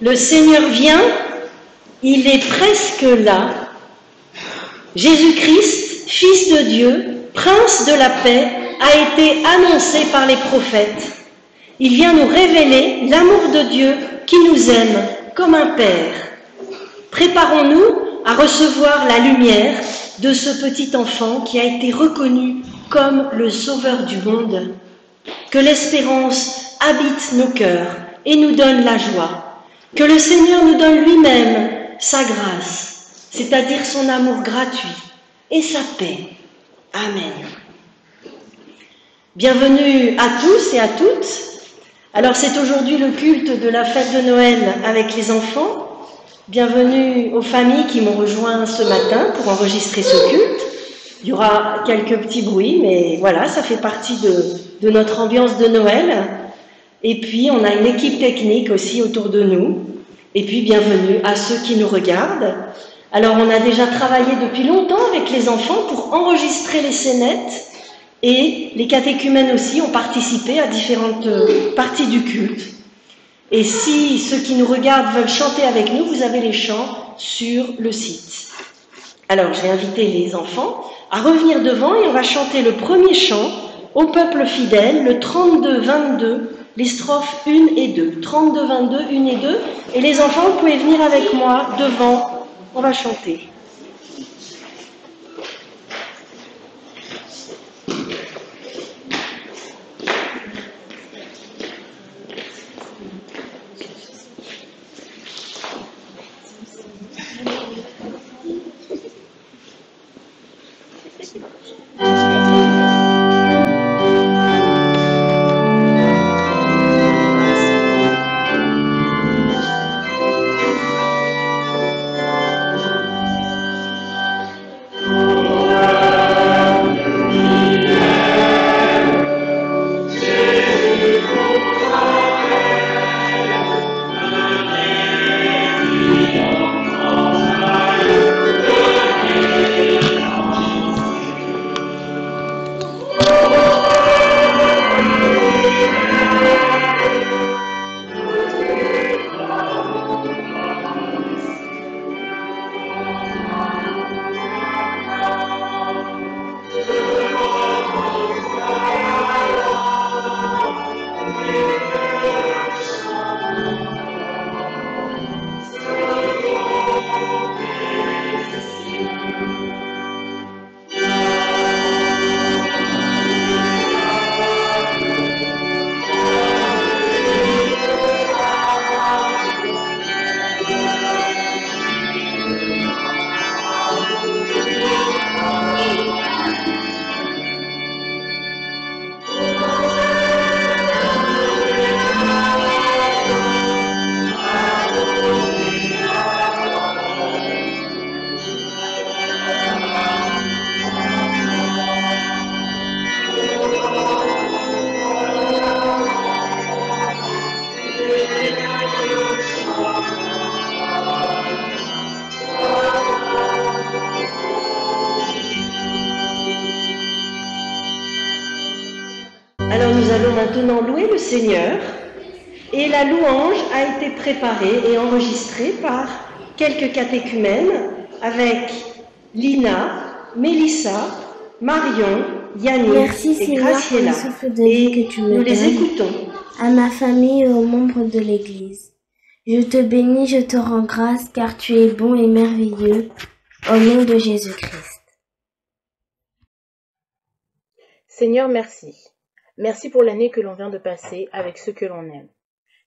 Le Seigneur vient, il est presque là. Jésus-Christ, Fils de Dieu, Prince de la paix, a été annoncé par les prophètes. Il vient nous révéler l'amour de Dieu qui nous aime comme un Père. Préparons-nous à recevoir la lumière de ce petit enfant qui a été reconnu comme le Sauveur du monde. Que l'espérance habite nos cœurs et nous donne la joie. Que le Seigneur nous donne lui-même sa grâce, c'est-à-dire son amour gratuit et sa paix. Amen. Bienvenue à tous et à toutes. Alors c'est aujourd'hui le culte de la fête de Noël avec les enfants. Bienvenue aux familles qui m'ont rejoint ce matin pour enregistrer ce culte. Il y aura quelques petits bruits, mais voilà, ça fait partie de notre ambiance de Noël. Et puis, on a une équipe technique aussi autour de nous. Et puis, bienvenue à ceux qui nous regardent. Alors, on a déjà travaillé depuis longtemps avec les enfants pour enregistrer les scénettes. Et les catéchumènes aussi ont participé à différentes parties du culte. Et si ceux qui nous regardent veulent chanter avec nous, vous avez les chants sur le site. Alors, je vais inviter les enfants à revenir devant et on va chanter le premier chant au peuple fidèle, le 32-22, les strophes 1 et 2. 32-22, 1 et 2. Et les enfants, vous pouvez venir avec moi devant, on va chanter. allons maintenant louer le Seigneur et la louange a été préparée et enregistrée par quelques catéchumènes avec Lina, Mélissa, Marion, Yannick Merci, et Seigneur, Graciela. pour le souffle de vie Et que tu me nous les donnes, écoutons. à ma famille et aux membres de l'Église. Je te bénis, je te rends grâce, car tu es bon et merveilleux, au nom de Jésus-Christ. Seigneur, merci. Merci pour l'année que l'on vient de passer avec ceux que l'on aime.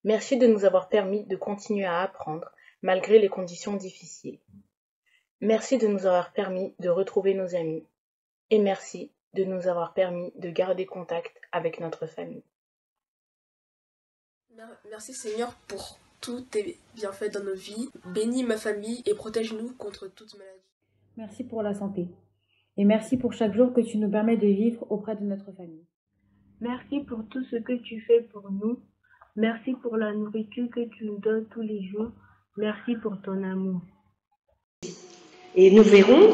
Merci de nous avoir permis de continuer à apprendre malgré les conditions difficiles. Merci de nous avoir permis de retrouver nos amis. Et merci de nous avoir permis de garder contact avec notre famille. Merci Seigneur pour tous tes bienfaits dans nos vies. Bénis ma famille et protège-nous contre toute maladie. Merci pour la santé. Et merci pour chaque jour que tu nous permets de vivre auprès de notre famille. Merci pour tout ce que tu fais pour nous. Merci pour la nourriture que tu nous donnes tous les jours. Merci pour ton amour. Et nous verrons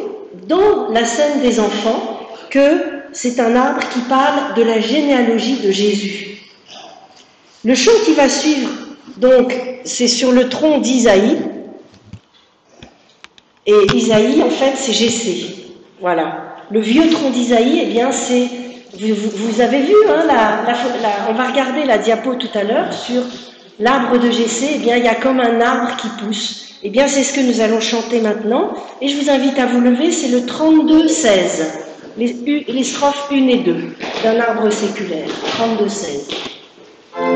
dans la scène des enfants que c'est un arbre qui parle de la généalogie de Jésus. Le chant qui va suivre, donc, c'est sur le tronc d'Isaïe. Et Isaïe, en fait, c'est Jessé. Voilà. Le vieux tronc d'Isaïe, eh bien, c'est... Vous avez vu, hein, on va regarder la diapo tout à l'heure sur l'arbre de Jessé. Eh bien, il y a comme un arbre qui pousse. Eh bien, c'est ce que nous allons chanter maintenant. Et je vous invite à vous lever, c'est le 32-16. Les strophes 1 et 2 d'un arbre séculaire. 32-16.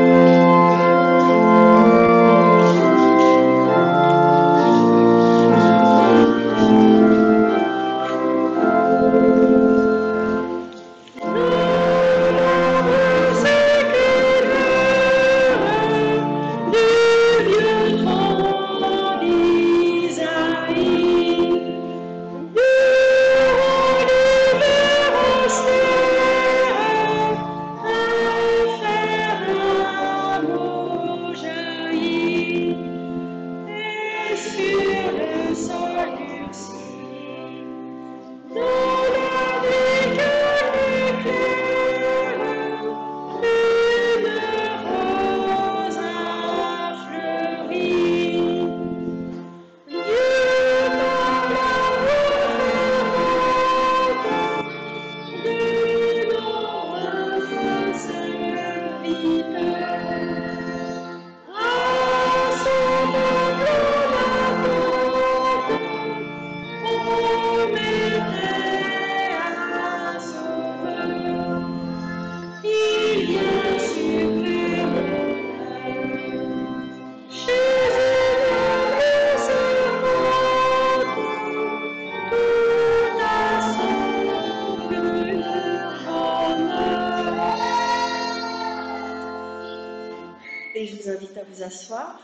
Et je vous invite à vous asseoir.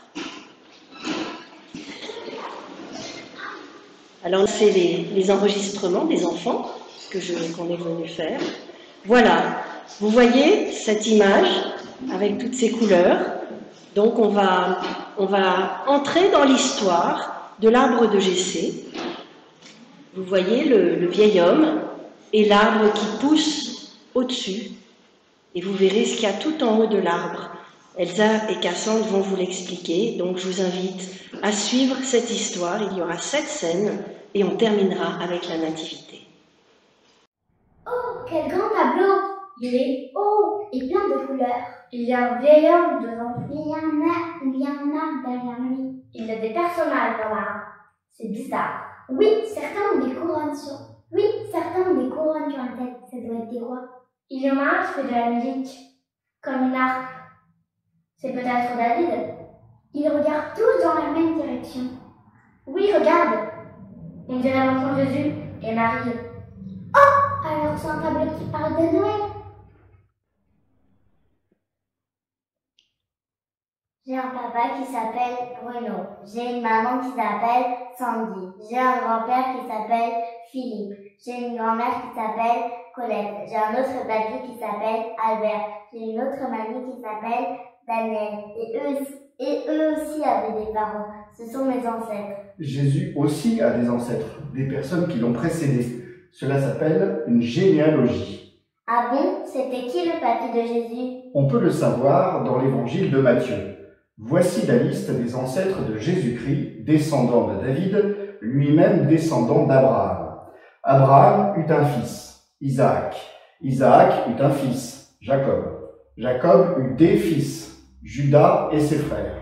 Alors, c'est les enregistrements des enfants qu'on est venu faire. Voilà, vous voyez cette image avec toutes ces couleurs. Donc, on va entrer dans l'histoire de l'arbre de Jessé. Vous voyez le vieil homme et l'arbre qui pousse au-dessus. Et vous verrez ce qu'il y a tout en haut de l'arbre. Elsa et Cassandre vont vous l'expliquer, donc je vous invite à suivre cette histoire. Il y aura 7 scènes et on terminera avec la nativité. Oh, quel grand tableau! Il est haut et plein de couleurs. Il y a un vieil homme devant. Il y a un arbre derrière lui. Il y a des personnages dans l'arbre. C'est bizarre. Oui, certains ont des couronnes sur la tête. Ça doit être des rois. Il y en a un qui fait de la musique, comme une harpe. C'est peut-être David. Ils regardent tous dans la même direction. Oui, regarde. On dirait l'enfant Jésus et Marie. Oh, alors c'est un tableau qui parle de Noël. J'ai un papa qui s'appelle Bruno. J'ai une maman qui s'appelle Sandy. J'ai un grand-père qui s'appelle Philippe. J'ai une grand-mère qui s'appelle Colette. J'ai un autre papy qui s'appelle Albert. J'ai une autre mamie qui s'appelle Daniel. Et eux aussi avaient des parents. Ce sont mes ancêtres. Jésus aussi a des ancêtres, des personnes qui l'ont précédé. Cela s'appelle une généalogie. Ah bon, c'était qui le papy de Jésus? On peut le savoir dans l'évangile de Matthieu. Voici la liste des ancêtres de Jésus-Christ, descendant de David, lui-même descendant d'Abraham. Abraham eut un fils, Isaac. Isaac eut un fils, Jacob. Jacob eut des fils, Judas et ses frères.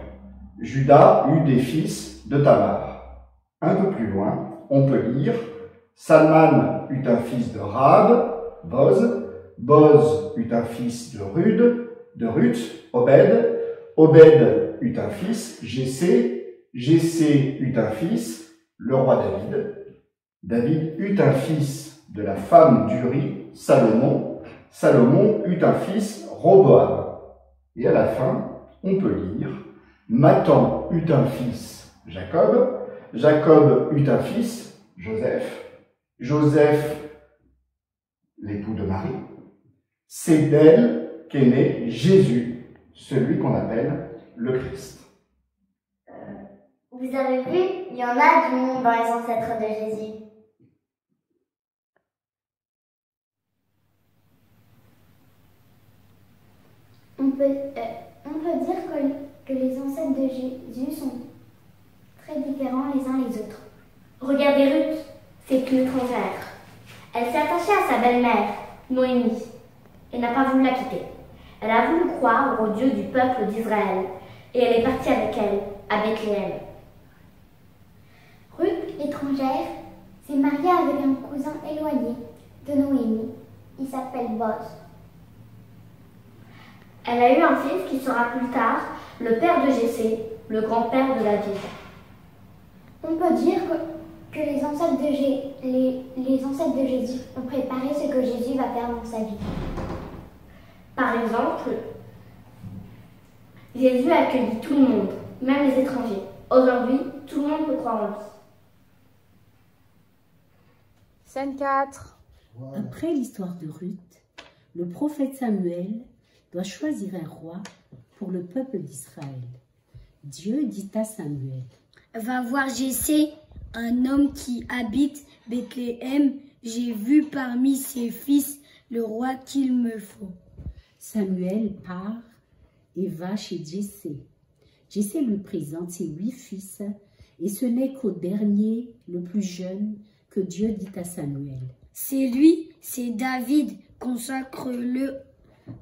Judas eut des fils de Tamar. Un peu plus loin, on peut lire Salman eut un fils de Rahab, Boz. Boz eut un fils de Ruth, Obed. Obed eut un fils, Jessé. Jessé eut un fils, le roi David. David eut un fils de la femme d'Uri, Salomon. Salomon eut un fils, Roboam. Et à la fin, on peut lire Nathan eut un fils, Jacob. Jacob eut un fils, Joseph. Joseph, l'époux de Marie. C'est d'elle qu'est né Jésus, celui qu'on appelle le Christ. Vous avez vu, il y en a du monde dans les ancêtres de Jésus. On peut dire que les ancêtres de Jésus sont très différents les uns les autres. Regardez Ruth, c'est une étrangère. Elle s'est attachée à sa belle-mère, Noémie, et n'a pas voulu la quitter. Elle a voulu croire au Dieu du peuple d'Israël, et elle est partie avec elle, à Bethléem. Ruth, l'étrangère, s'est mariée avec un cousin éloigné de Noémie. Il s'appelle Boz. Elle a eu un fils qui sera plus tard le père de Jessé, le grand-père de David. On peut dire que les ancêtres de Jésus ont préparé ce que Jésus va faire dans sa vie. Par exemple, Jésus a accueilli tout le monde, même les étrangers. Aujourd'hui, tout le monde peut croire en lui. Scène 4. Après l'histoire de Ruth, le prophète Samuel doit choisir un roi pour le peuple d'Israël. Dieu dit à Samuel: Va voir Jessé, un homme qui habite Bethléem. J'ai vu parmi ses fils le roi qu'il me faut. Samuel part et va chez Jessé. Jessé lui présente ses 8 fils, et ce n'est qu'au dernier, le plus jeune, que Dieu dit à Samuel: C'est lui, c'est David, consacre-le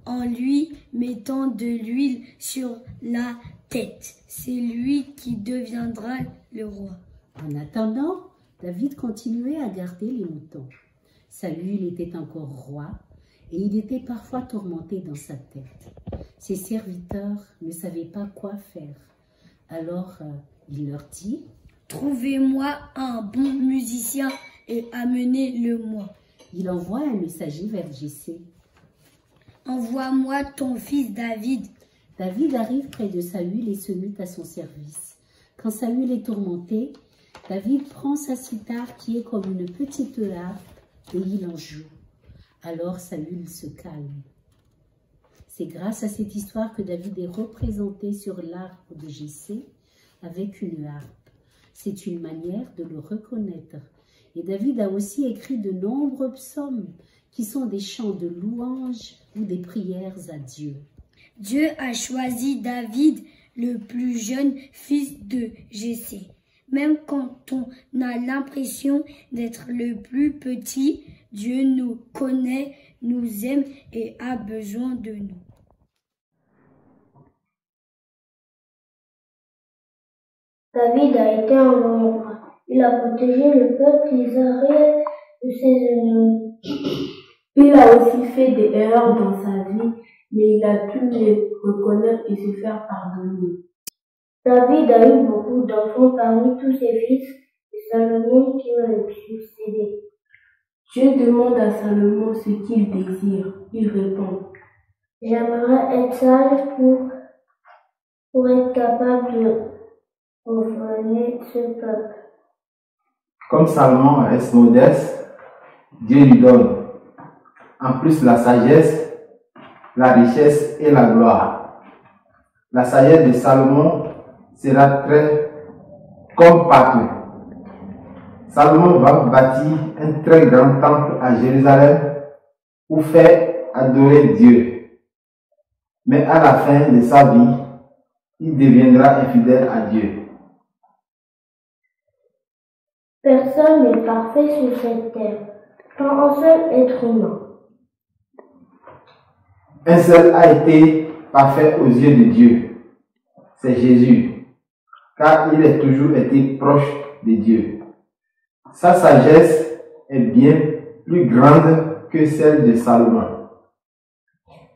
en lui mettant de l'huile sur la tête. C'est lui qui deviendra le roi. En attendant, David continuait à garder les moutons. Saül était encore roi et il était parfois tourmenté dans sa tête. Ses serviteurs ne savaient pas quoi faire. Alors il leur dit: Trouvez-moi un bon musicien et amenez-le-moi. Il envoie un messager vers Jessé. Envoie-moi ton fils David. David arrive près de Saül et se mit à son service. Quand Saül est tourmenté, David prend sa cithare qui est comme une petite harpe et il en joue. Alors Saül se calme. C'est grâce à cette histoire que David est représenté sur l'arbre de Jessé avec une harpe. C'est une manière de le reconnaître. Et David a aussi écrit de nombreux psaumes qui sont des chants de louanges ou des prières à Dieu. Dieu a choisi David, le plus jeune fils de Jessé. Même quand on a l'impression d'être le plus petit, Dieu nous connaît, nous aime et a besoin de nous. David a été un bon roi. Il a protégé le peuple d'Israël de ses ennemis. Il a aussi fait des erreurs dans sa vie, mais il a pu les reconnaître et se faire pardonner. David a eu beaucoup d'enfants parmi tous ses fils, et Salomon qui va le succéder. Dieu demande à Salomon ce qu'il désire. Il répond: J'aimerais être sage pour être capable de gouverner ce peuple. Comme Salomon reste modeste, Dieu lui donne en plus la sagesse, la richesse et la gloire. La sagesse de Salomon sera très comme partout. Salomon va bâtir un très grand temple à Jérusalem ou faire adorer Dieu. Mais à la fin de sa vie, il deviendra infidèle à Dieu. Personne n'est parfait sur cette terre, pas un seul être humain. Un seul a été parfait aux yeux de Dieu, c'est Jésus, car il a toujours été proche de Dieu. Sa sagesse est bien plus grande que celle de Salomon.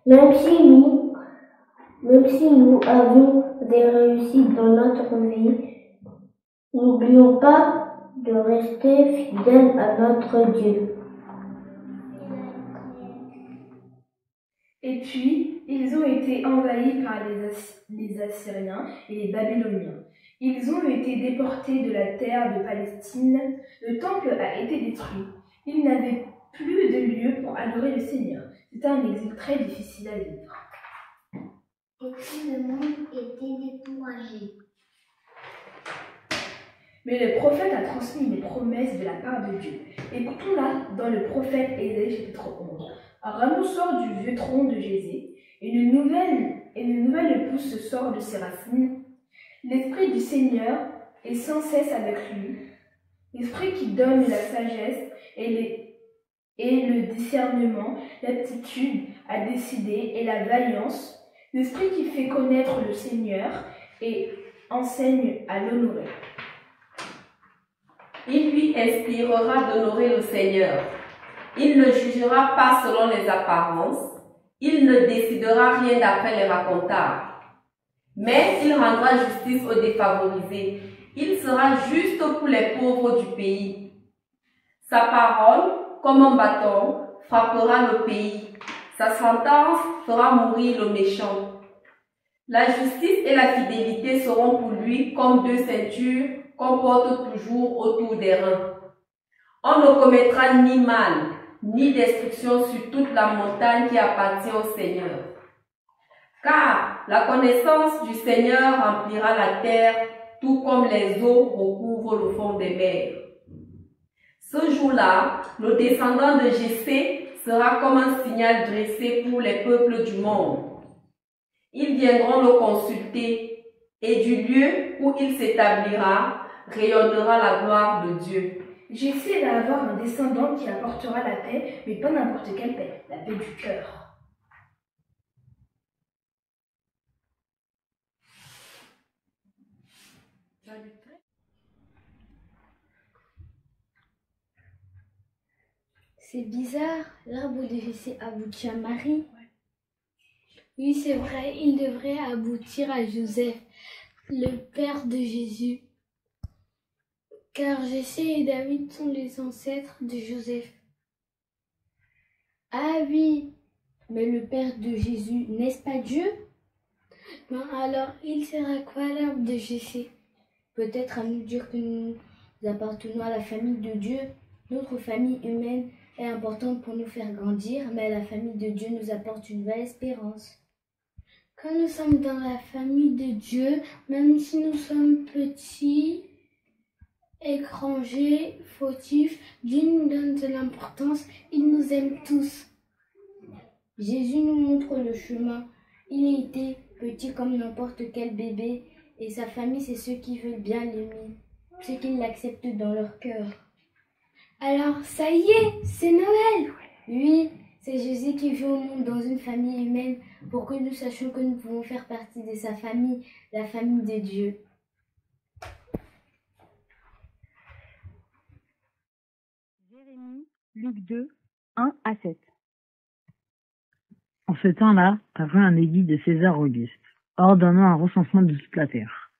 Même si nous avons des réussites dans notre vie, n'oublions pas de rester fidèles à notre Dieu. Et puis, ils ont été envahis par les Assyriens et les Babyloniens. Ils ont été déportés de la terre de Palestine. Le temple a été détruit. Ils n'avaient plus de lieu pour adorer le Seigneur. C'était un exil très difficile à vivre. Et tout le monde était découragé. Mais le prophète a transmis une promesse de la part de Dieu. Écoutons-la dans le prophète Ésaïe chapitre 11. Un rameau sort du vieux tronc de Jésé, et une nouvelle pousse sort de ses racines. L'Esprit du Seigneur est sans cesse avec lui, l'Esprit qui donne la sagesse et le discernement, l'aptitude à décider et la vaillance, l'Esprit qui fait connaître le Seigneur et enseigne à l'honorer. Il lui inspirera d'honorer le Seigneur. Il ne jugera pas selon les apparences. Il ne décidera rien d'après les racontars. Mais il rendra justice aux défavorisés. Il sera juste pour les pauvres du pays. Sa parole, comme un bâton, frappera le pays. Sa sentence fera mourir le méchant. La justice et la fidélité seront pour lui comme deux ceintures qu'on porte toujours autour des reins. On ne commettra ni mal, ni destruction sur toute la montagne qui appartient au Seigneur. Car la connaissance du Seigneur remplira la terre, tout comme les eaux recouvrent le fond des mers. Ce jour-là, le descendant de Jessé sera comme un signal dressé pour les peuples du monde. Ils viendront le consulter, et du lieu où il s'établira, rayonnera la gloire de Dieu. Jessé va avoir un descendant qui apportera la paix, mais pas n'importe quelle paix, la paix du cœur. C'est bizarre, l'arbre de Jessé aboutit à Marie. Oui, c'est vrai, il devrait aboutir à Joseph, le père de Jésus. Car Jessé et David sont les ancêtres de Joseph. Ah oui, mais le père de Jésus, n'est-ce pas Dieu? Ben alors, il sert à quoi l'arbre de Jessé? Peut-être à nous dire que nous appartenons à la famille de Dieu. Notre famille humaine est importante pour nous faire grandir, mais la famille de Dieu nous apporte une belle espérance. Quand nous sommes dans la famille de Dieu, même si nous sommes petits, étrangers, fautifs, Dieu nous donne de l'importance, il nous aime tous. Jésus nous montre le chemin. Il était petit comme n'importe quel bébé, et sa famille, c'est ceux qui veulent bien l'aimer, ceux qui l'acceptent dans leur cœur. Alors, ça y est, c'est Noël! Oui, c'est Jésus qui vit au monde dans une famille humaine pour que nous sachions que nous pouvons faire partie de sa famille, la famille de Dieu. Jérémie, Luc 2, 1 à 7. En ce temps-là, parut un édit de César Auguste, ordonnant un recensement de toute la terre.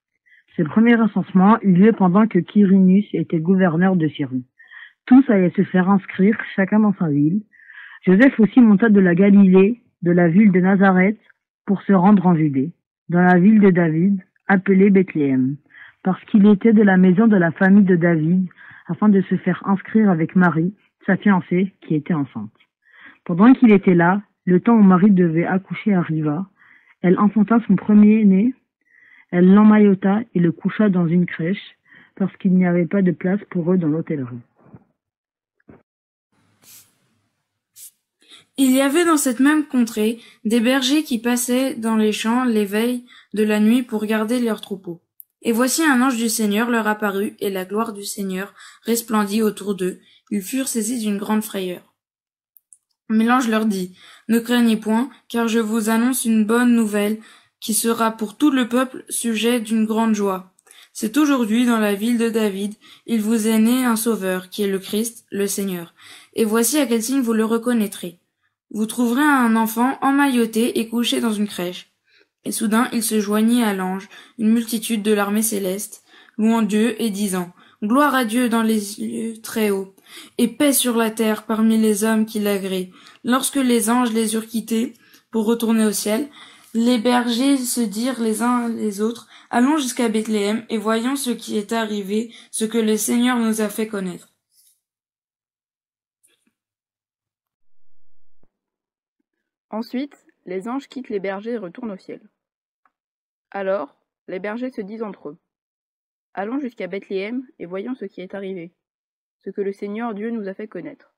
Ce premier recensement eut lieu pendant que Quirinius était gouverneur de Syrie. Tous allaient se faire inscrire, chacun dans sa ville. Joseph aussi monta de la Galilée, de la ville de Nazareth, pour se rendre en Judée, dans la ville de David, appelée Bethléem, parce qu'il était de la maison de la famille de David, afin de se faire inscrire avec Marie, sa fiancée, qui était enceinte. Pendant qu'il était là, le temps où Marie devait accoucher arriva. Elle enfanta son premier-né, elle l'emmaillota et le coucha dans une crèche, parce qu'il n'y avait pas de place pour eux dans l'hôtellerie. Il y avait dans cette même contrée des bergers qui passaient dans les champs les veilles de la nuit pour garder leurs troupeaux. Et voici un ange du Seigneur leur apparut, et la gloire du Seigneur resplendit autour d'eux. Ils furent saisis d'une grande frayeur. Mais l'ange leur dit, « Ne craignez point, car je vous annonce une bonne nouvelle, qui sera pour tout le peuple sujet d'une grande joie. C'est aujourd'hui, dans la ville de David, il vous est né un sauveur, qui est le Christ, le Seigneur. Et voici à quel signe vous le reconnaîtrez. Vous trouverez un enfant emmailloté et couché dans une crèche. » Et soudain il se joignit à l'ange une multitude de l'armée céleste, louant Dieu et disant, « Gloire à Dieu dans les lieux très hauts, et paix sur la terre parmi les hommes qui l'agréent. » Lorsque les anges les eurent quittés pour retourner au ciel, les bergers se dirent les uns les autres, « Allons jusqu'à Bethléem, et voyons ce qui est arrivé, ce que le Seigneur nous a fait connaître. » Ensuite, les anges quittent les bergers et retournent au ciel. Alors, les bergers se disent entre eux, « Allons jusqu'à Bethléem et voyons ce qui est arrivé, ce que le Seigneur Dieu nous a fait connaître. »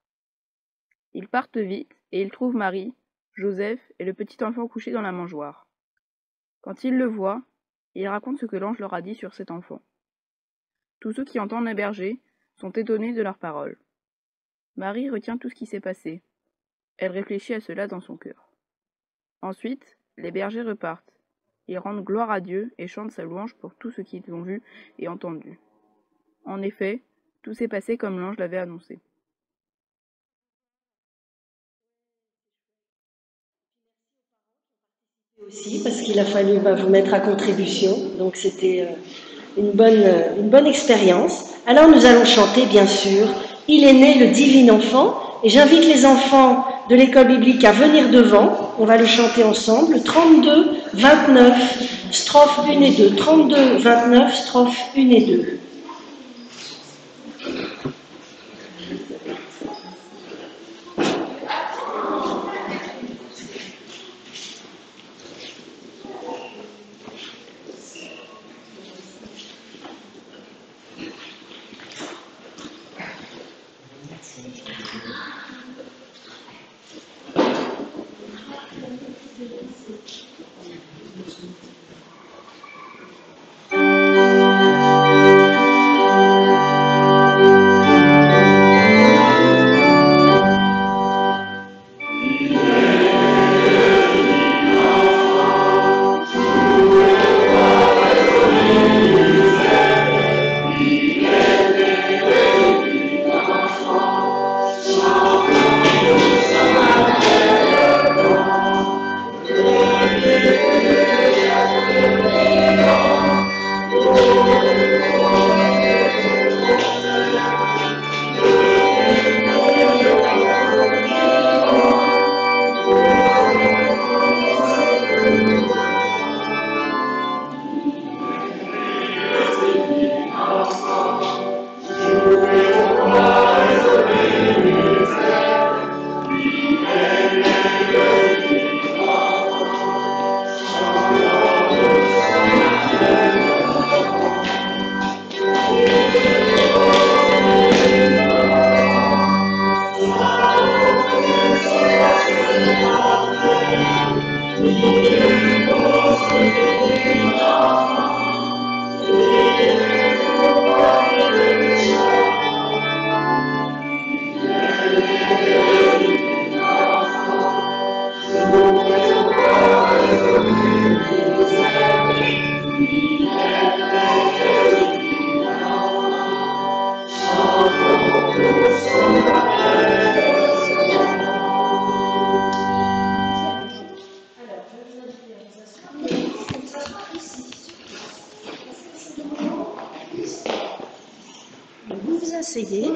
Ils partent vite et ils trouvent Marie, Joseph et le petit enfant couché dans la mangeoire. Quand ils le voient, ils racontent ce que l'ange leur a dit sur cet enfant. Tous ceux qui entendent les bergers sont étonnés de leurs paroles. Marie retient tout ce qui s'est passé. Elle réfléchit à cela dans son cœur. Ensuite, les bergers repartent. Ils rendent gloire à Dieu et chantent sa louange pour tout ce qu'ils ont vu et entendu. En effet, tout s'est passé comme l'ange l'avait annoncé. Aussi, parce qu'il a fallu vous mettre à contribution, donc c'était une bonne expérience. Alors nous allons chanter, bien sûr, « Il est né le divin enfant », et j'invite les enfants de l'école biblique à venir devant, on va le chanter ensemble, 32, 29, strophes 1 et 2, 32, 29, strophes 1 et 2. Vous vous asseyez.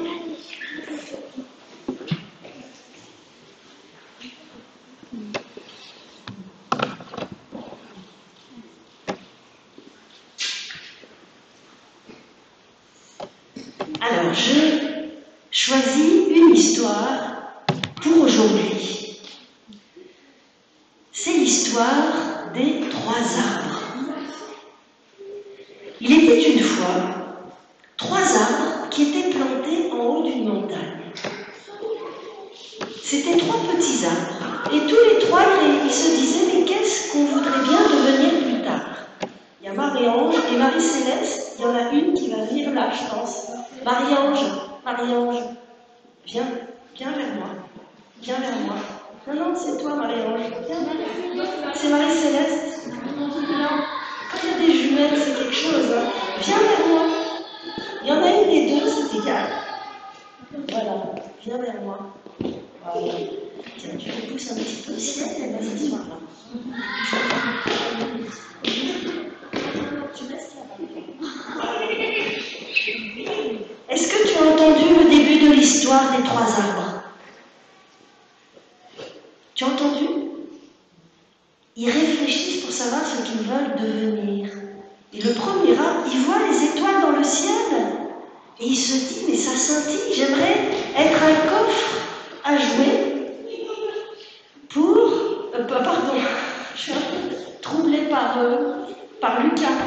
Alors, je choisis une histoire pour aujourd'hui. C'est l'histoire des 3 arbres. Il était une fois 3 arbres qui étaient plantés en haut d'une montagne. C'était 3 petits arbres. Et tous les 3, ils se disaient, mais qu'est-ce qu'on voudrait bien devenir plus tard? Il y a Marie-Ange et Marie-Céleste. Il y en a une qui va venir là, je pense. Marie-Ange, Marie-Ange, viens vers moi. Viens vers moi. Non, non, c'est toi, Marie-Ange. C'est Marie-Céleste. Quand il y a des jumelles, c'est quelque chose. Hein. Viens vers moi. Il y en a une des deux, c'est égal. Voilà, viens vers moi. Voilà. Tiens, tu te pousses un petit peu aussi, elle va s'asseoir là. Est-ce que tu as entendu le début de l'histoire des 3 arbres? Tu as entendu? Ils réfléchissent pour savoir ce qu'ils veulent devenir. Et le premier arbre, il voit les étoiles dans le ciel. Et il se dit, mais ça scintille, j'aimerais être un coffre à jouer pour... pardon, je suis un peu troublée par Lucas.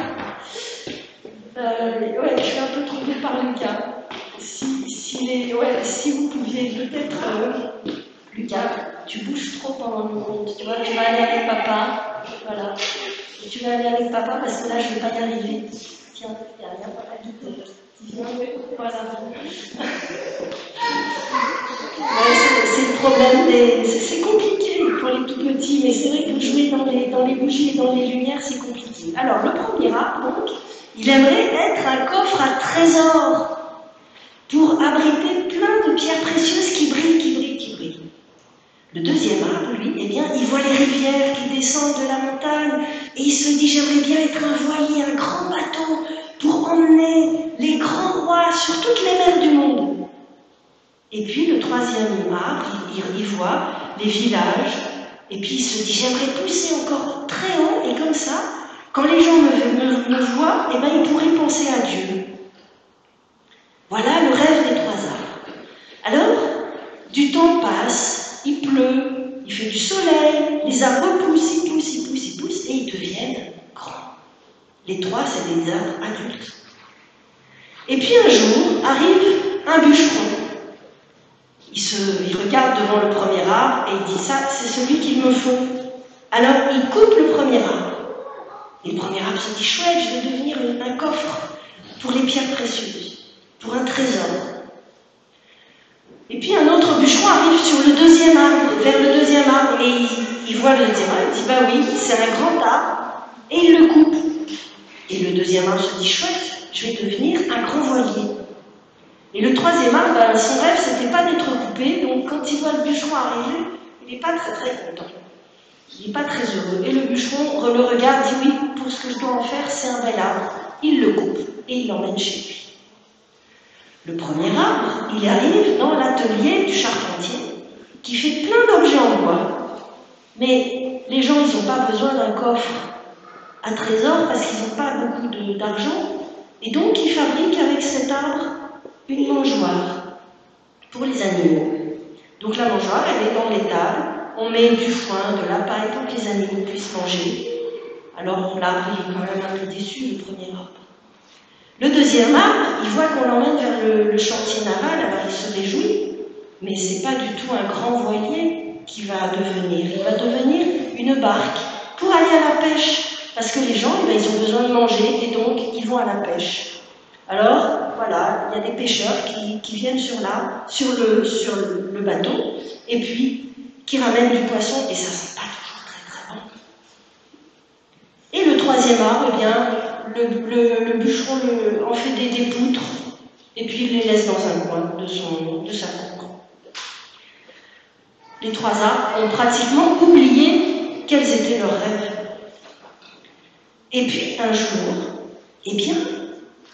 Ouais, je suis un peu troublée par Lucas. Si vous pouviez peut-être... Lucas, tu bouges trop pendant le monde. Tu vois, tu vas aller avec papa. Voilà. Et tu vas aller avec papa parce que là, je ne vais pas y arriver. Tiens, il y a papa qui vient. Voilà. C'est le problème c'est compliqué pour les tout petits, mais c'est vrai que jouer dans les bougies et dans les lumières, c'est compliqué. Alors, le premier arbre, donc, il aimerait être un coffre à trésors pour abriter plein de pierres précieuses qui brillent, qui brillent, qui brillent. Le deuxième arbre, lui, eh bien, il voit les rivières qui descendent de la montagne et il se dit, j'aimerais bien être un voilier, un grand bateau pour emmener les grands rois sur toutes les mers du monde. Et puis le troisième arbre, il voit les villages et puis il se dit, j'aimerais pousser encore très haut et comme ça, quand les gens me voient, eh ben, ils pourraient penser à Dieu. Voilà le rêve des 3 arbres. Alors, du temps passe, il pleut, il fait du soleil, les arbres poussent, ils poussent, ils poussent, ils poussent, et ils deviennent grands. Les 3, c'est des arbres adultes. Et puis un jour, arrive un bûcheron. Il regarde devant le premier arbre et il dit, ça, c'est celui qu'il me faut. Alors, il coupe le premier arbre. Et le premier arbre se dit, chouette, je vais devenir un coffre pour les pierres précieuses, pour un trésor. Et puis un autre bûcheron arrive sur le deuxième arbre, vers le deuxième arbre, et il voit le deuxième arbre, il dit, bah oui, c'est un grand arbre, et il le coupe. Et le deuxième arbre se dit, chouette, je vais devenir un grand voilier. Et le troisième arbre, ben, son rêve, c'était pas d'être coupé, donc quand il voit le bûcheron arriver, il n'est pas très très content. Il n'est pas très heureux. Et le bûcheron le regarde, dit, oui, pour ce que je dois en faire, c'est un bel arbre. Il le coupe, et il l'emmène chez lui. Le premier arbre, il arrive dans l'atelier du charpentier qui fait plein d'objets en bois. Mais les gens, ils n'ont pas besoin d'un coffre à trésor parce qu'ils n'ont pas beaucoup d'argent. Et donc, ils fabriquent avec cet arbre une mangeoire pour les animaux. Donc la mangeoire, elle est dans l'étable. On met du foin, de la paille pour que les animaux puissent manger. Alors l'arbre, il est quand même un peu déçu, le premier arbre. Le deuxième arbre, il voit qu'on l'emmène vers le chantier naval, alors il se réjouit, mais ce n'est pas du tout un grand voilier qui va devenir. Il va devenir une barque pour aller à la pêche, parce que les gens, ils ont besoin de manger, et donc ils vont à la pêche. Alors, voilà, il y a des pêcheurs qui viennent sur le bateau, et puis qui ramènent du poisson, et ça ne sent pas toujours très très bon. Et le troisième arbre, eh bien, le bûcheron en fait des poutres et puis il les laisse dans un coin de sa cour. Les 3 arbres ont pratiquement oublié quels étaient leurs rêves. Et puis un jour, eh bien,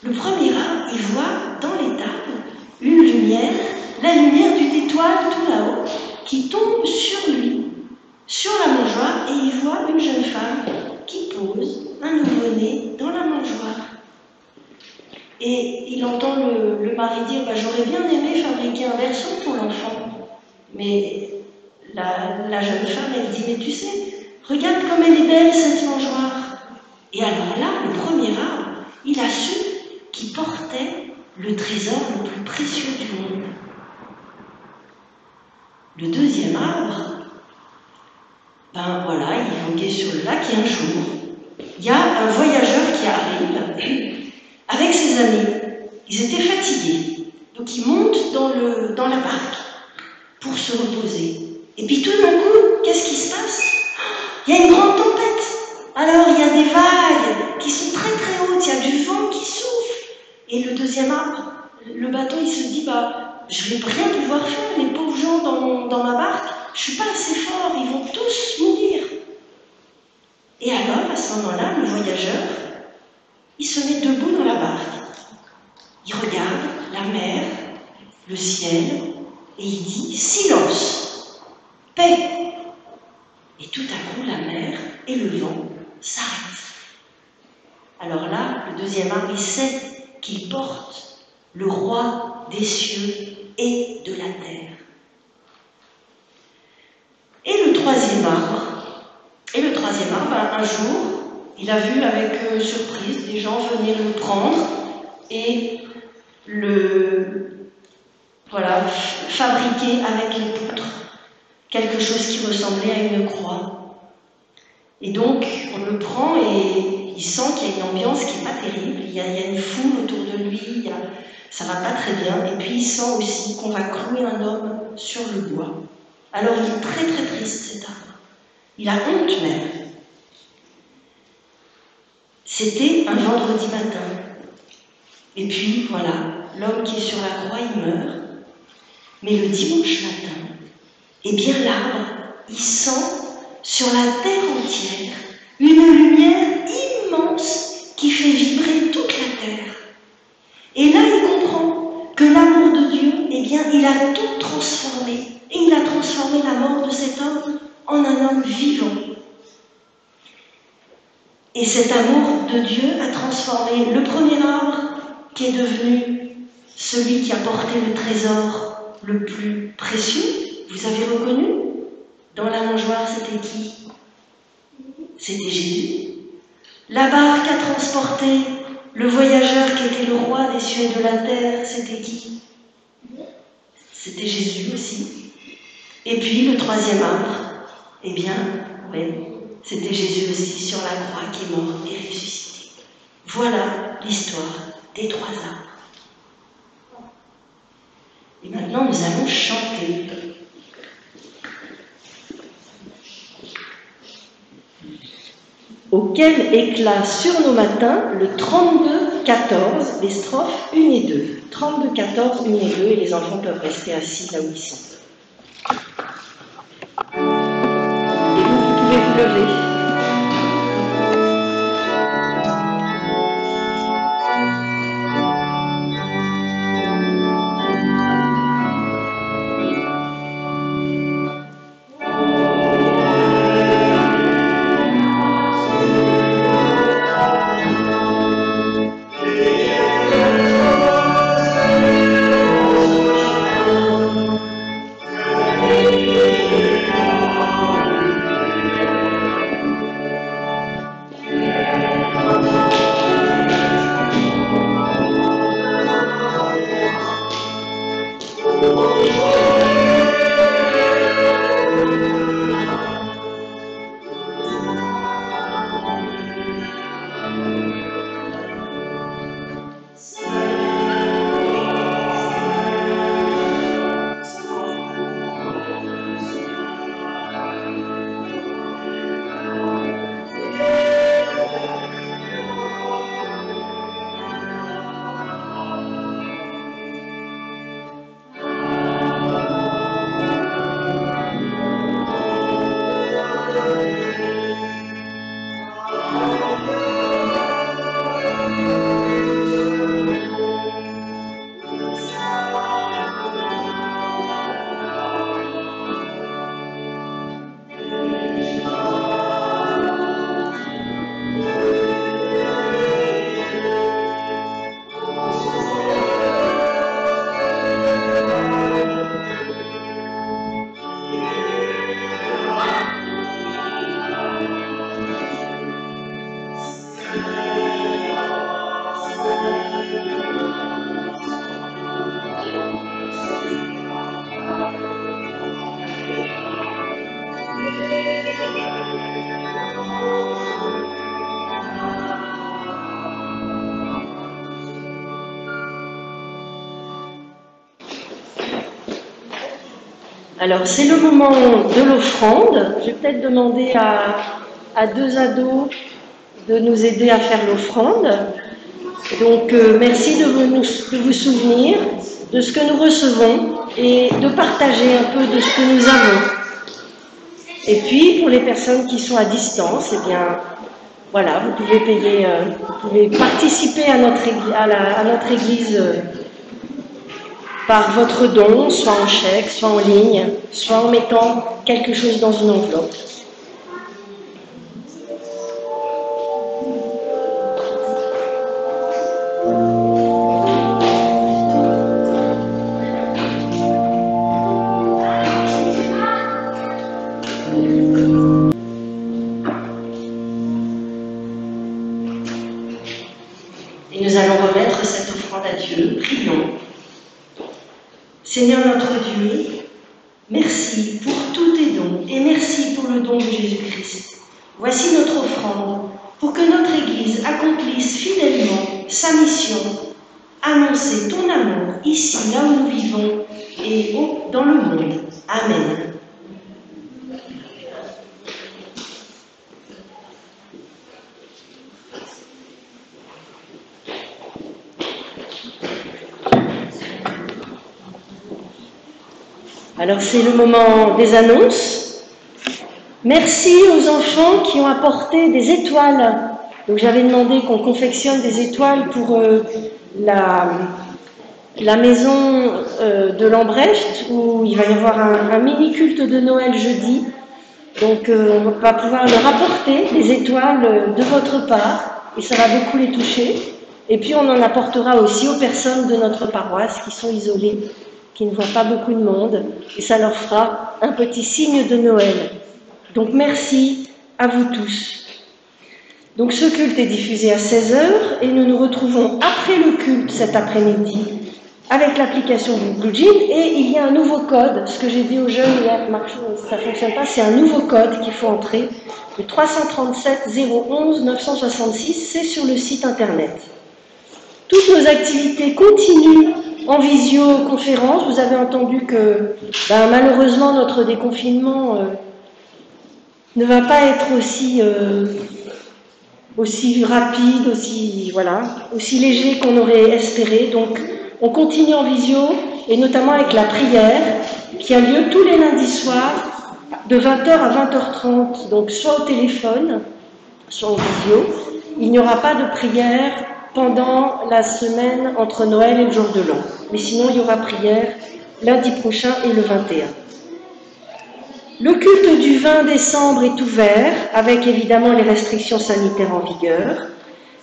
le premier arbre, il voit dans l'étable une lumière, la lumière d'une étoile tout là-haut, qui tombe sur lui, sur la mangeoire, et il voit une jeune femme qui pose un nouveau-né dans la mangeoire. Et il entend le mari dire, bah, j'aurais bien aimé fabriquer un berceau pour l'enfant. Mais la jeune femme, elle dit, mais tu sais, regarde comme elle est belle cette mangeoire. Et alors là, le premier arbre, il a su qu'il portait le trésor le plus précieux du monde. Le deuxième arbre, ben voilà, il voguait sur le lac et un jour, il y a un voyageur qui arrive avec ses amis. Ils étaient fatigués, donc ils montent dans la barque pour se reposer. Et puis tout d'un coup, qu'est-ce qui se passe? Il y a une grande tempête. Alors il y a des vagues qui sont très très hautes, il y a du vent qui souffle. Et le deuxième arbre, le bateau, il se dit, bah, je vais rien pouvoir faire, les pauvres gens dans ma barque, je suis pas assez fort, ils vont tous mourir. Et alors, à ce moment-là, le voyageur, il se met debout dans la barque. Il regarde la mer, le ciel, et il dit « Silence, paix !» Et tout à coup, la mer et le vent s'arrêtent. Alors là, le deuxième arbre, il sait qu'il porte le roi des cieux et de la terre. Et le troisième arbre, un jour, il a vu avec surprise des gens venir le prendre et fabriquer avec les poutres quelque chose qui ressemblait à une croix. Et donc, on le prend et il sent qu'il y a une ambiance qui n'est pas terrible, il y a une foule autour de lui, ça va pas très bien, et puis il sent aussi qu'on va clouer un homme sur le bois. Alors il est très très triste cet arbre. Il a honte même. C'était un vendredi matin. Et puis voilà, l'homme qui est sur la croix, il meurt. Mais le dimanche matin, eh bien l'arbre, il sent sur la terre entière une lumière immense qui fait vibrer toute la terre. Et là, il comprend que l'amour de Dieu, eh bien, il a tout transformé. Et il a transformé la mort de cet homme en un homme vivant. Et cet amour de Dieu a transformé le premier arbre qui est devenu celui qui a porté le trésor le plus précieux. Vous avez reconnu? Dans la mangeoire, c'était qui? C'était Jésus. La barque a transporté le voyageur qui était le roi des cieux et de la terre, c'était qui? C'était Jésus aussi. Et puis le troisième arbre, eh bien, oui, c'était Jésus aussi sur la croix qui est mort et ressuscité. Voilà l'histoire des trois arbres. Et maintenant, nous allons chanter. Auquel éclat sur nos matins le 32-14, les strophes 1 et 2. 32-14, 1 et 2, et les enfants peuvent rester assis là où ils sont. Et vous pouvez vous lever. Alors, c'est le moment de l'offrande. Je vais peut-être demander à deux ados de nous aider à faire l'offrande. Donc, merci de vous souvenir de ce que nous recevons et de partager un peu de ce que nous avons. Et puis, pour les personnes qui sont à distance, eh bien, voilà, vous pouvez payer, vous pouvez participer à notre église par votre don, soit en chèque, soit en ligne, soit en mettant quelque chose dans une enveloppe. Et nous allons remettre cette offrande à Dieu. Prions. Seigneur notre Dieu, merci pour tous tes dons et merci pour le don de Jésus-Christ. Voici notre offrande pour que notre Église accomplisse fidèlement sa mission, annoncer ton amour ici, là où nous vivons et dans le monde. Amen. Alors c'est le moment des annonces. Merci aux enfants qui ont apporté des étoiles. Donc j'avais demandé qu'on confectionne des étoiles pour la maison de Lambrecht, où il va y avoir un mini culte de Noël jeudi. Donc on va pouvoir leur apporter des étoiles de votre part, et ça va beaucoup les toucher. Et puis on en apportera aussi aux personnes de notre paroisse qui sont isolées, qui ne voient pas beaucoup de monde, et ça leur fera un petit signe de Noël. Donc merci à vous tous. Donc ce culte est diffusé à 16h et nous nous retrouvons après le culte cet après-midi avec l'application Blue Jean, et il y a un nouveau code. Ce que j'ai dit aux jeunes hier, ça ne fonctionne pas, c'est un nouveau code qu'il faut entrer, le 337 011 966, c'est sur le site internet. Toutes nos activités continuent en visioconférence. Vous avez entendu que malheureusement notre déconfinement ne va pas être aussi rapide, aussi léger qu'on aurait espéré. Donc on continue en visio, et notamment avec la prière qui a lieu tous les lundis soirs de 20h à 20h30, donc soit au téléphone, soit en visio. Il n'y aura pas de prière pendant la semaine entre Noël et le jour de l'an. Mais sinon, il y aura prière lundi prochain et le 21. Le culte du 20 décembre est ouvert, avec évidemment les restrictions sanitaires en vigueur.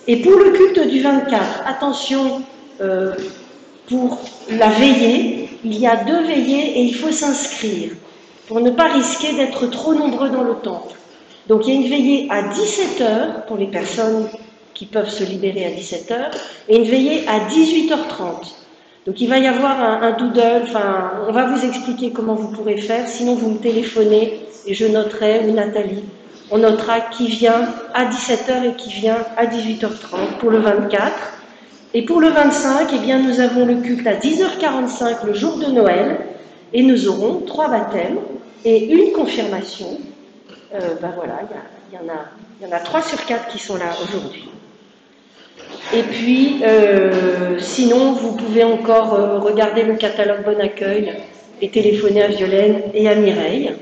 Et pour le culte du 24, attention, pour la veillée, il y a 2 veillées et il faut s'inscrire pour ne pas risquer d'être trop nombreux dans le temple. Donc il y a une veillée à 17h pour les personnes qui peuvent se libérer à 17h, et une veillée à 18h30. Donc il va y avoir un doodle, on va vous expliquer comment vous pourrez faire, sinon vous me téléphonez et je noterai, ou Nathalie, on notera qui vient à 17h et qui vient à 18h30 pour le 24. Et pour le 25, eh bien, nous avons le culte à 10h45 le jour de Noël, et nous aurons 3 baptêmes et une confirmation. Voilà, il y en a 3 sur 4 qui sont là aujourd'hui. Et puis, sinon, vous pouvez encore regarder le catalogue Bon Accueil et téléphoner à Violaine et à Mireille.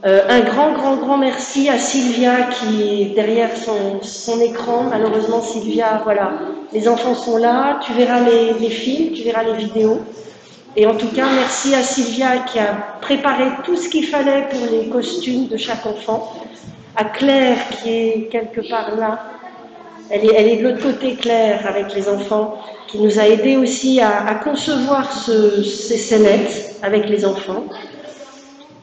Un grand merci à Sylvia qui est derrière son écran. Malheureusement, Sylvia, voilà, les enfants sont là, tu verras les films, tu verras les vidéos. Et en tout cas, merci à Sylvia qui a préparé tout ce qu'il fallait pour les costumes de chaque enfant. À Claire qui est quelque part là. Elle est de l'autre côté, Claire, avec les enfants, qui nous a aidés aussi à concevoir ces scénettes avec les enfants,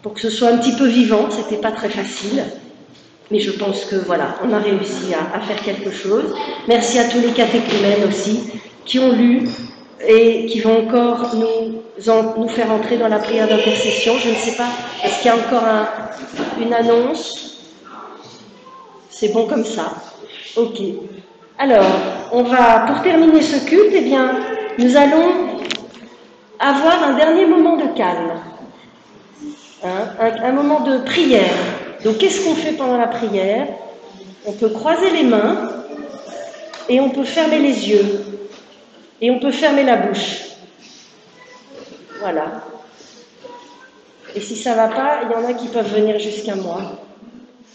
pour que ce soit un petit peu vivant. C'était pas très facile, mais je pense que voilà, on a réussi à faire quelque chose. Merci à tous les catéchumènes aussi, qui ont lu et qui vont encore nous faire entrer dans la prière d'intercession. Je ne sais pas, est-ce qu'il y a encore une annonce? C'est bon comme ça. Ok. Alors, pour terminer ce culte, eh bien, nous allons avoir un dernier moment de calme. un moment de prière. Donc qu'est-ce qu'on fait pendant la prière? On peut croiser les mains et on peut fermer les yeux et on peut fermer la bouche. Voilà. Et si ça ne va pas, il y en a qui peuvent venir jusqu'à moi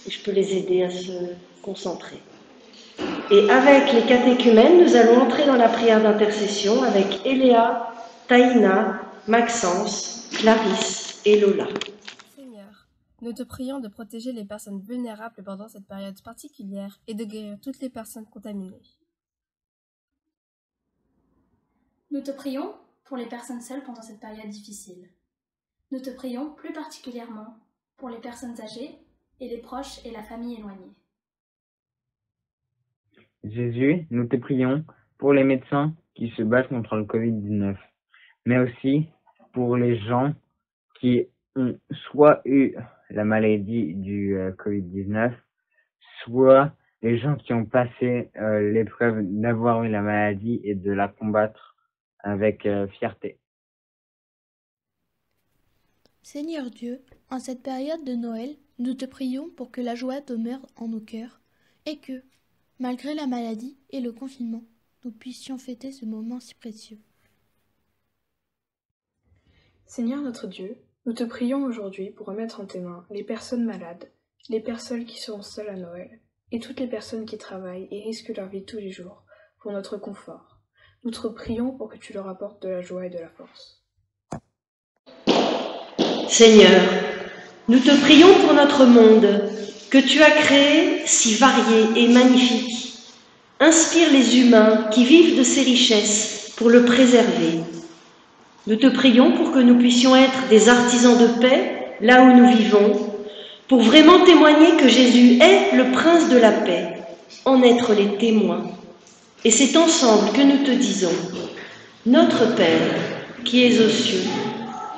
et je peux les aider à se concentrer. Et avec les catéchumènes, nous allons entrer dans la prière d'intercession avec Eléa, Taïna, Maxence, Clarisse et Lola. Seigneur, nous te prions de protéger les personnes vulnérables pendant cette période particulière et de guérir toutes les personnes contaminées. Nous te prions pour les personnes seules pendant cette période difficile. Nous te prions plus particulièrement pour les personnes âgées et les proches et la famille éloignée. Jésus, nous te prions pour les médecins qui se battent contre le Covid-19, mais aussi pour les gens qui ont soit eu la maladie du Covid-19, soit les gens qui ont passé l'épreuve d'avoir eu la maladie et de la combattre avec fierté. Seigneur Dieu, en cette période de Noël, nous te prions pour que la joie demeure en nos cœurs et que, malgré la maladie et le confinement, nous puissions fêter ce moment si précieux. Seigneur notre Dieu, nous te prions aujourd'hui pour remettre en tes mains les personnes malades, les personnes qui seront seules à Noël, et toutes les personnes qui travaillent et risquent leur vie tous les jours pour notre confort. Nous te prions pour que tu leur apportes de la joie et de la force. Seigneur, nous te prions pour notre monde, que tu as créé si varié et magnifique. Inspire les humains qui vivent de ces richesses pour le préserver. Nous te prions pour que nous puissions être des artisans de paix là où nous vivons, pour vraiment témoigner que Jésus est le prince de la paix, en être les témoins. Et c'est ensemble que nous te disons, Notre Père, qui es aux cieux,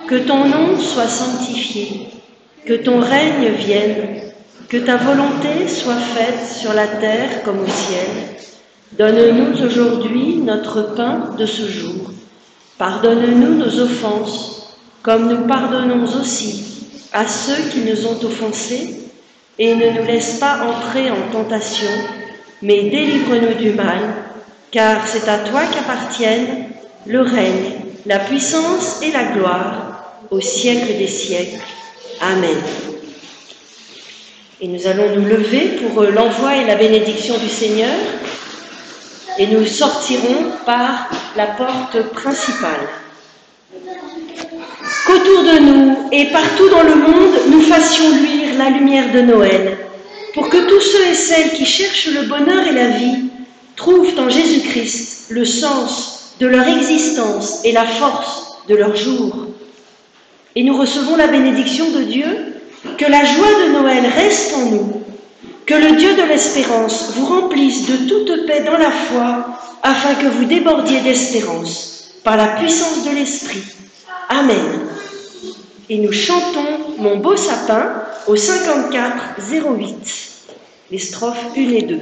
que ton nom soit sanctifié, que ton règne vienne, que ta volonté soit faite sur la terre comme au ciel. Donne-nous aujourd'hui notre pain de ce jour. Pardonne-nous nos offenses, comme nous pardonnons aussi à ceux qui nous ont offensés, et ne nous laisse pas entrer en tentation, mais délivre-nous du mal, car c'est à toi qu'appartiennent le règne, la puissance et la gloire, au siècle des siècles. Amen. Et nous allons nous lever pour l'envoi et la bénédiction du Seigneur, et nous sortirons par la porte principale. Qu'autour de nous et partout dans le monde, nous fassions luire la lumière de Noël, pour que tous ceux et celles qui cherchent le bonheur et la vie trouvent en Jésus-Christ le sens de leur existence et la force de leur jour. Et nous recevons la bénédiction de Dieu, que la joie de Noël reste en nous, que le Dieu de l'espérance vous remplisse de toute paix dans la foi, afin que vous débordiez d'espérance, par la puissance de l'Esprit. Amen. Et nous chantons Mon beau sapin au 54-08, les strophes 1 et 2.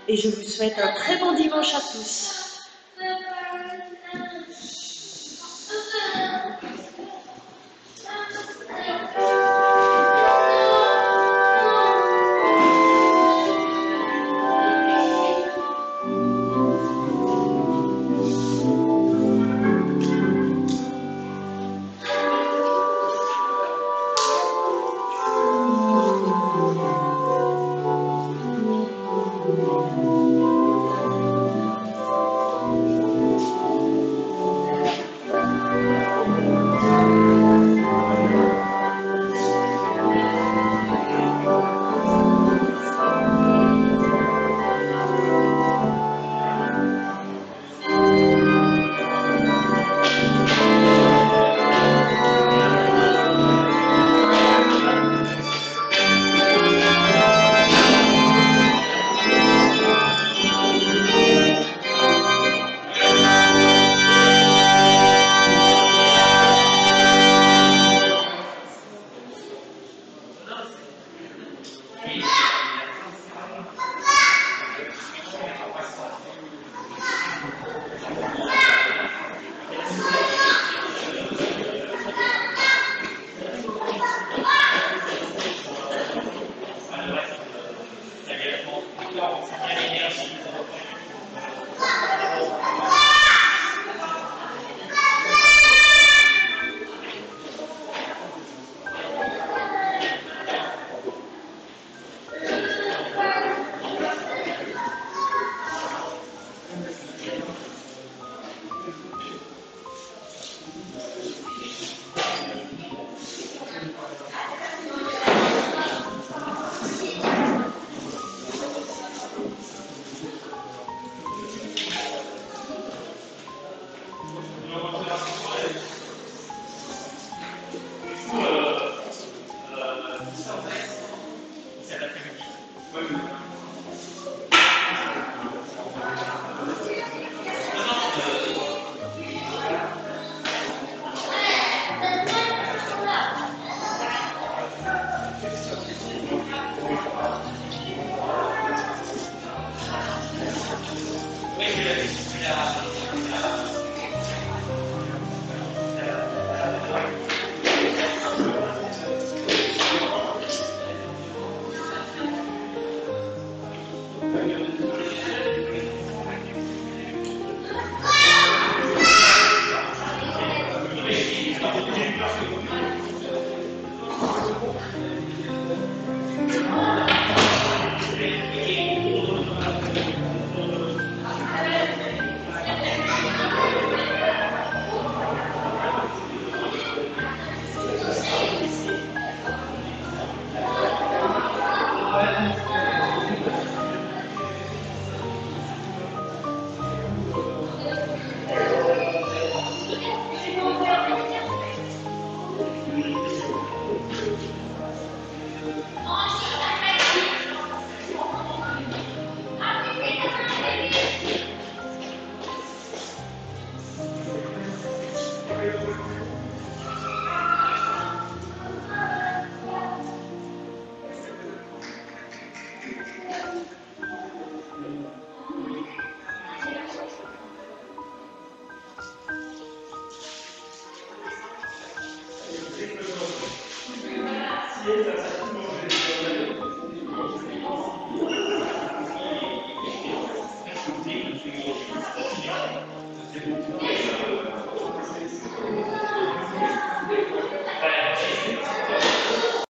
Et je vous souhaite un très bon dimanche à tous.